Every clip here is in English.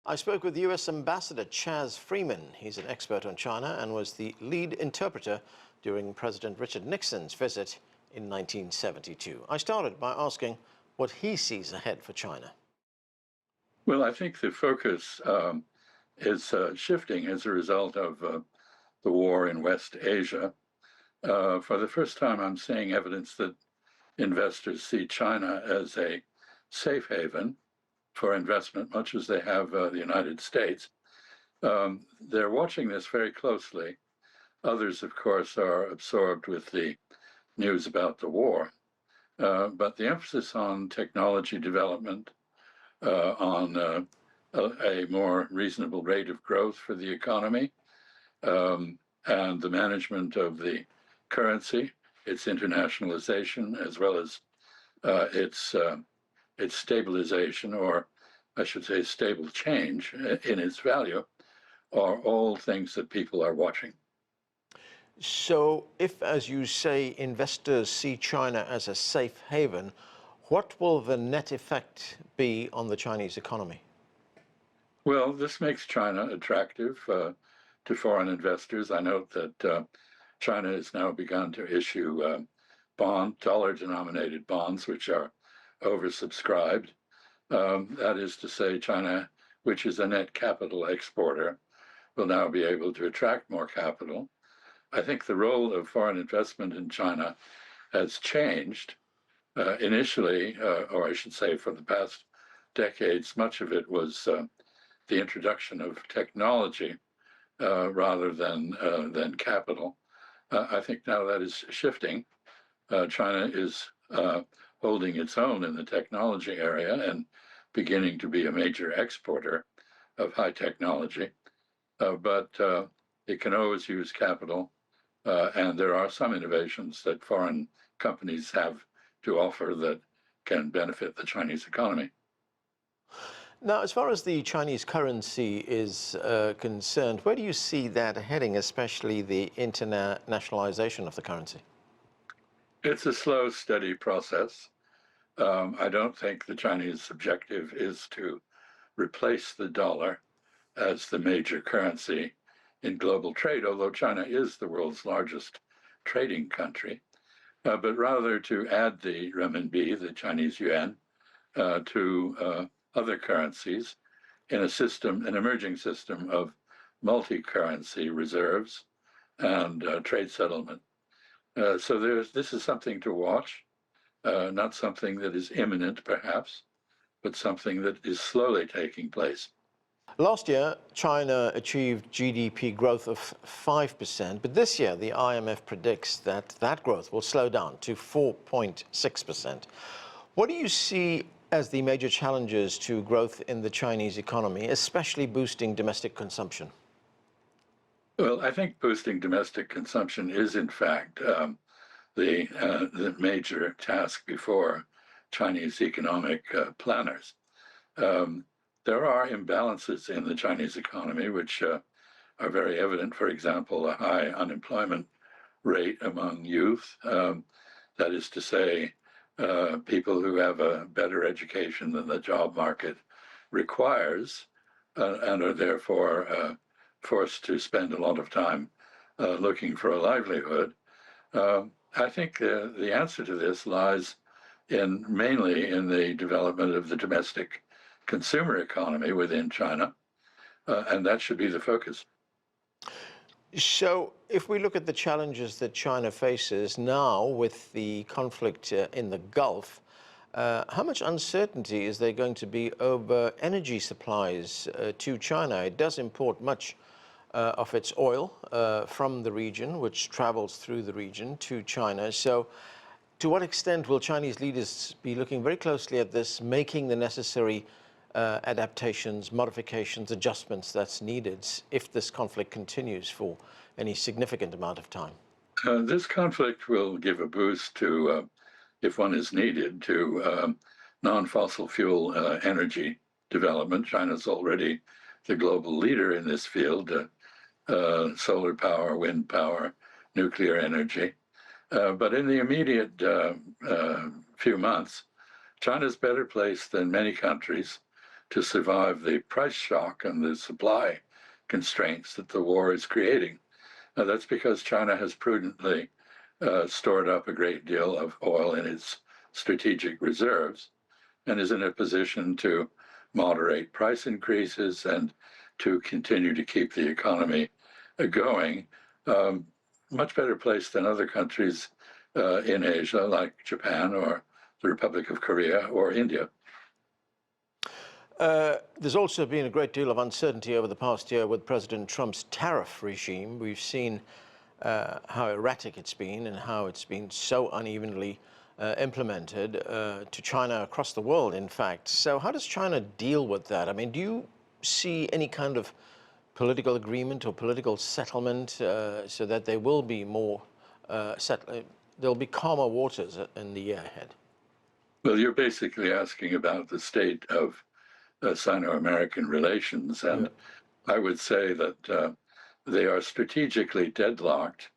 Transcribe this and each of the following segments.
I spoke with US Ambassador Chas Freeman. He's an expert on China and was the lead interpreter during President Richard Nixon's visit in 1972. I started by asking what he sees ahead for China. Well, I think the focus is shifting as a result of the war in West Asia. For the first time, I'm seeing evidence that investors see China as a safe haven for investment, much as they have the United States. They're watching this very closely. Others, of course, are absorbed with the news about the war. But the emphasis on technology development, on a more reasonable rate of growth for the economy, and the management of the currency, its internationalization, as well as its stabilization, or I should say stable change in its value, are all things that people are watching. So if, as you say, investors see China as a safe haven, what will the net effect be on the Chinese economy? Well, this makes China attractive to foreign investors. I note that China has now begun to issue dollar-denominated bonds, which are oversubscribed. That is to say, China, which is a net capital exporter, will now be able to attract more capital. I think the role of foreign investment in China has changed. Initially, or I should say for the past decades, much of it was the introduction of technology rather than capital. I think now that is shifting. China is holding its own in the technology area and beginning to be a major exporter of high technology. But it can always use capital, and there are some innovations that foreign companies have to offer that can benefit the Chinese economy. Now, as far as the Chinese currency is concerned, where do you see that heading, especially the internationalization of the currency? It's a slow, steady process. I don't think the Chinese objective is to replace the dollar as the major currency in global trade, although China is the world's largest trading country, but rather to add the renminbi, the Chinese yuan, to other currencies in a system, an emerging system of multi-currency reserves and trade settlement. So this is something to watch, not something that is imminent perhaps, but something that is slowly taking place. Last year, China achieved GDP growth of 5%, but this year the IMF predicts that that growth will slow down to 4.6%. What do you see as the major challenges to growth in the Chinese economy, especially boosting domestic consumption? Well, I think boosting domestic consumption is, in fact, the major task before Chinese economic planners. There are imbalances in the Chinese economy, which are very evident. For example, a high unemployment rate among youth. That is to say, people who have a better education than the job market requires and are therefore forced to spend a lot of time looking for a livelihood. I think the answer to this lies mainly in the development of the domestic consumer economy within China, and that should be the focus. So if we look at the challenges that China faces now with the conflict in the Gulf, how much uncertainty is there going to be over energy supplies to China? It does import much of its oil from the region, which travels through the region to China. So to what extent will Chinese leaders be looking very closely at this, making the necessary adaptations, modifications, adjustments that's needed if this conflict continues for any significant amount of time? This conflict will give a boost to, if one is needed, to non-fossil fuel energy development. China's already the global leader in this field, solar power, wind power, nuclear energy. But in the immediate few months, China's better placed than many countries to survive the price shock and the supply constraints that the war is creating. That's because China has prudently stored up a great deal of oil in its strategic reserves and is in a position to moderate price increases and to continue to keep the economy going. Much better placed than other countries in Asia, like Japan or the Republic of Korea or India. There's also been a great deal of uncertainty over the past year with President Trump's tariff regime. We've seen how erratic it's been and how it's been so unevenly implemented to China across the world, in fact. So how does China deal with that? I mean, do you see any kind of political agreement or political settlement so that there will be more, there'll be calmer waters in the year ahead? Well, you're basically asking about the state of Sino-American relations, and I would say that they are strategically deadlocked.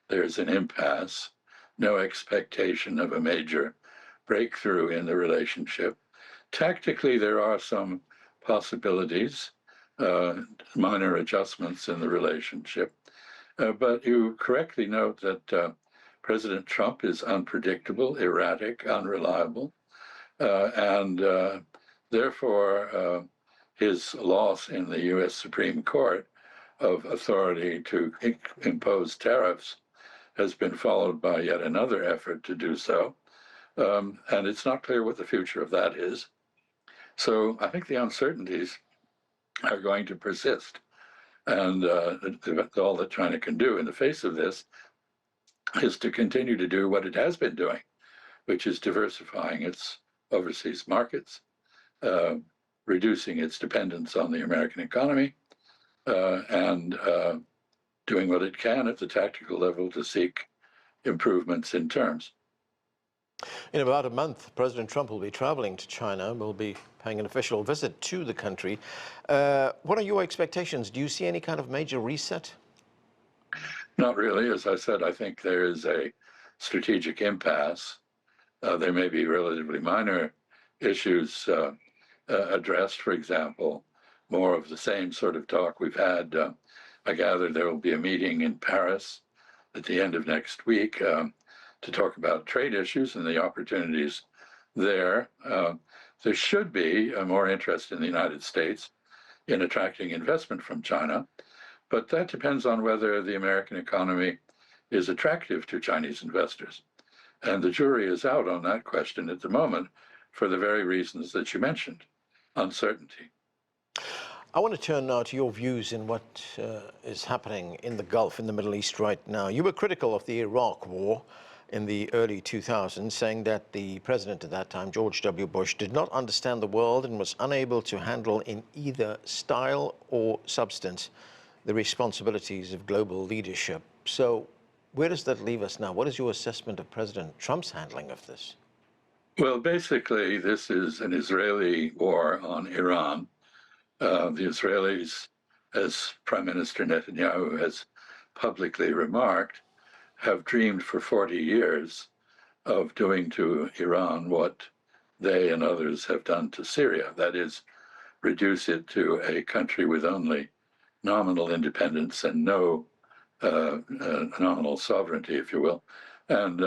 There's an impasse, no expectation of a major breakthrough in the relationship. Tactically, there are some possibilities, minor adjustments in the relationship, but you correctly note that President Trump is unpredictable, erratic, unreliable, and therefore his loss in the US Supreme Court of authority to impose tariffs has been followed by yet another effort to do so. And it's not clear what the future of that is. So I think the uncertainties are going to persist. And all that China can do in the face of this is to continue to do what it has been doing, which is diversifying its overseas markets, reducing its dependence on the American economy, and doing what it can at the tactical level to seek improvements in terms. In about a month, President Trump will be traveling to China, will be paying an official visit to the country. What are your expectations? Do you see any kind of major reset? Not really. As I said, I think there is a strategic impasse. There may be relatively minor issues addressed, for example, more of the same sort of talk we've had. I gather there will be a meeting in Paris at the end of next week to talk about trade issues and the opportunities there. There should be more interest in the United States in attracting investment from China, but that depends on whether the American economy is attractive to Chinese investors. And the jury is out on that question at the moment for the very reasons that you mentioned, uncertainty. I want to turn now to your views in what is happening in the Gulf, in the Middle East right now. You were critical of the Iraq war in the early 2000s, saying that the president at that time, George W. Bush, did not understand the world and was unable to handle in either style or substance the responsibilities of global leadership. So where does that leave us now? What is your assessment of President Trump's handling of this? Well, basically, this is an Israeli war on Iran. The Israelis, as Prime Minister Netanyahu has publicly remarked, have dreamed for 40 years of doing to Iran what they and others have done to Syria. That is, reduce it to a country with only nominal independence and no nominal sovereignty, if you will, and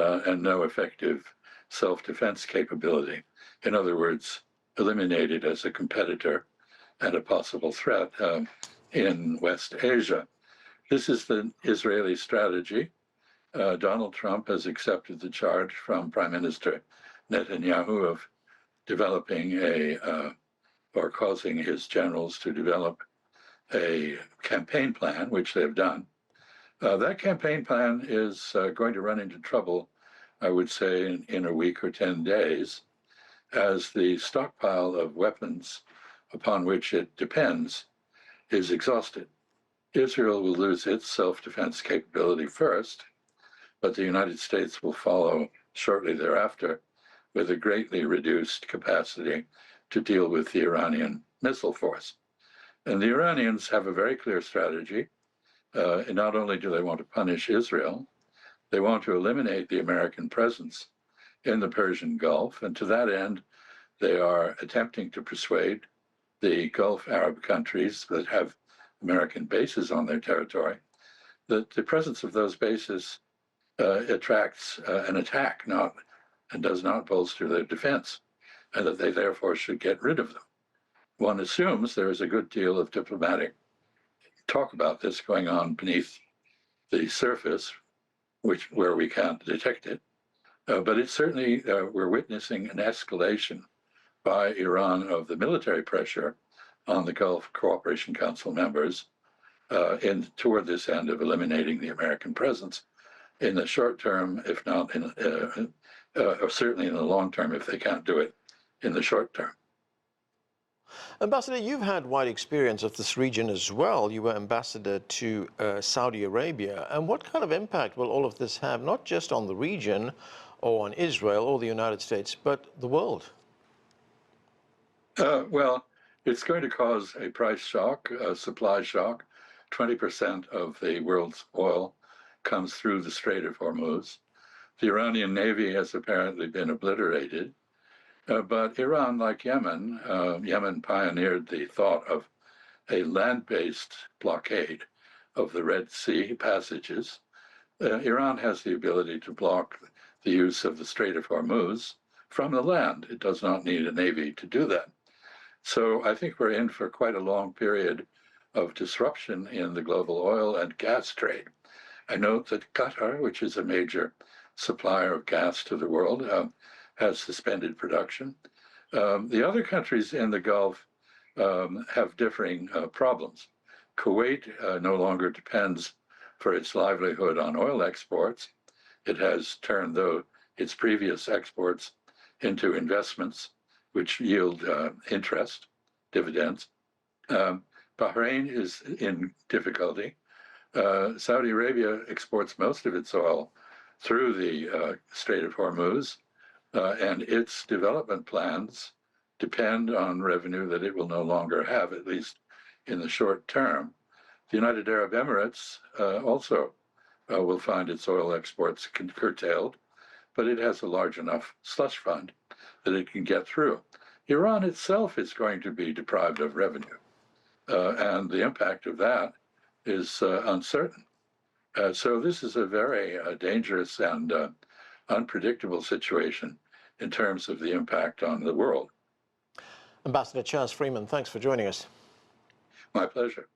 no effective self-defense capability. In other words, eliminate it as a competitor and a possible threat in West Asia. This is the Israeli strategy. Donald Trump has accepted the charge from Prime Minister Netanyahu of developing or causing his generals to develop a campaign plan, which they've done. That campaign plan is going to run into trouble, I would say, in a week or 10 days, as the stockpile of weapons upon which it depends is exhausted. Israel will lose its self-defense capability first, but the United States will follow shortly thereafter with a greatly reduced capacity to deal with the Iranian missile force. And the Iranians have a very clear strategy. Not only do they want to punish Israel, they want to eliminate the American presence in the Persian Gulf. And to that end, they are attempting to persuade the Gulf Arab countries that have American bases on their territory, that the presence of those bases attracts an attack, and does not bolster their defense, and that they therefore should get rid of them. One assumes there is a good deal of diplomatic talk about this going on beneath the surface, where we can't detect it. But it's certainly, we're witnessing an escalation by Iran of the military pressure on the Gulf Cooperation Council members toward this end of eliminating the American presence in the short term, if not or certainly in the long term, if they can't do it in the short term. Ambassador, you've had wide experience of this region as well. You were ambassador to Saudi Arabia. And what kind of impact will all of this have, not just on the region or on Israel or the United States, but the world? Well, it's going to cause a price shock, a supply shock. 20% of the world's oil comes through the Strait of Hormuz. The Iranian Navy has apparently been obliterated. But Iran, like Yemen, Yemen pioneered the thought of a land-based blockade of the Red Sea passages. Iran has the ability to block the use of the Strait of Hormuz from the land. It does not need a navy to do that. So I think we're in for quite a long period of disruption in the global oil and gas trade. I note that Qatar, which is a major supplier of gas to the world, has suspended production. The other countries in the Gulf have differing problems. Kuwait no longer depends for its livelihood on oil exports. It has turned, though, its previous exports into investments which yield interest, dividends. Bahrain is in difficulty. Saudi Arabia exports most of its oil through the Strait of Hormuz, and its development plans depend on revenue that it will no longer have, at least in the short term. The United Arab Emirates also will find its oil exports curtailed, but it has a large enough slush fund that it can get through. Iran itself is going to be deprived of revenue, and the impact of that is uncertain. So this is a very dangerous and unpredictable situation in terms of the impact on the world. Ambassador Chas Freeman, thanks for joining us. My pleasure.